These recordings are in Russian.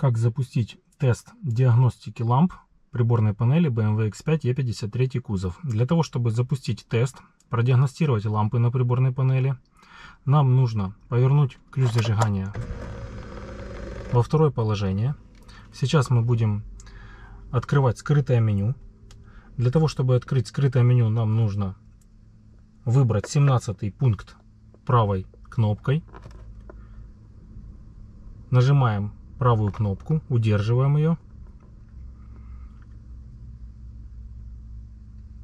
Как запустить тест диагностики ламп приборной панели BMW X5 E53 кузов. Для того, чтобы запустить тест, продиагностировать лампы на приборной панели, нам нужно повернуть ключ зажигания во второе положение. Сейчас мы будем открывать скрытое меню. Для того, чтобы открыть скрытое меню, нам нужно выбрать 17 пункт правой кнопкой. Нажимаем правую кнопку, удерживаем ее.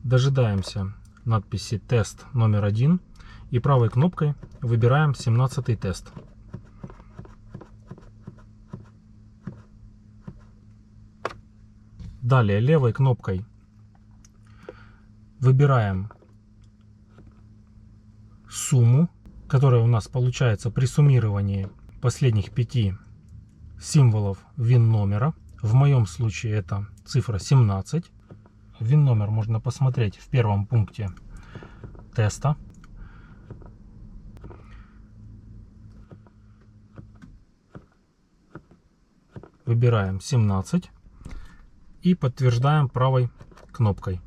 Дожидаемся надписи «Тест номер 1» и правой кнопкой выбираем 17-й тест. Далее левой кнопкой выбираем сумму, которая у нас получается при суммировании последних 5 символов VIN номера. В моем случае это цифра 17. VIN номер можно посмотреть в первом пункте теста. Выбираем 17 и подтверждаем правой кнопкой.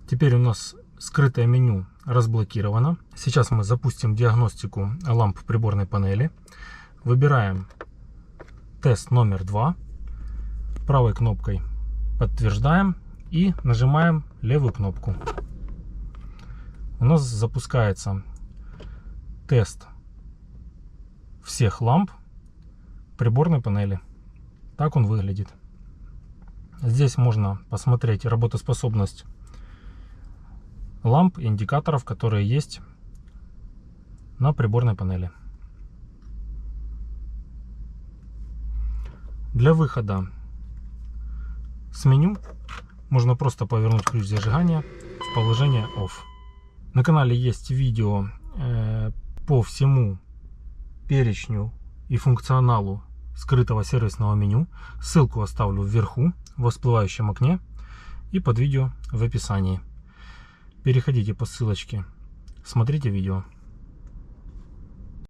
Теперь у нас скрытое меню разблокировано. Сейчас мы запустим диагностику ламп приборной панели. Выбираем тест номер 2. Правой кнопкой подтверждаем и нажимаем левую кнопку. У нас запускается тест всех ламп приборной панели. Так он выглядит. Здесь можно посмотреть работоспособность ламп и индикаторов, которые есть на приборной панели. Для выхода с меню можно просто повернуть ключ зажигания в положение OFF. На канале есть видео по всему перечню и функционалу скрытого сервисного меню. Ссылку оставлю вверху в всплывающем окне и под видео в описании. Переходите по ссылочке, смотрите видео.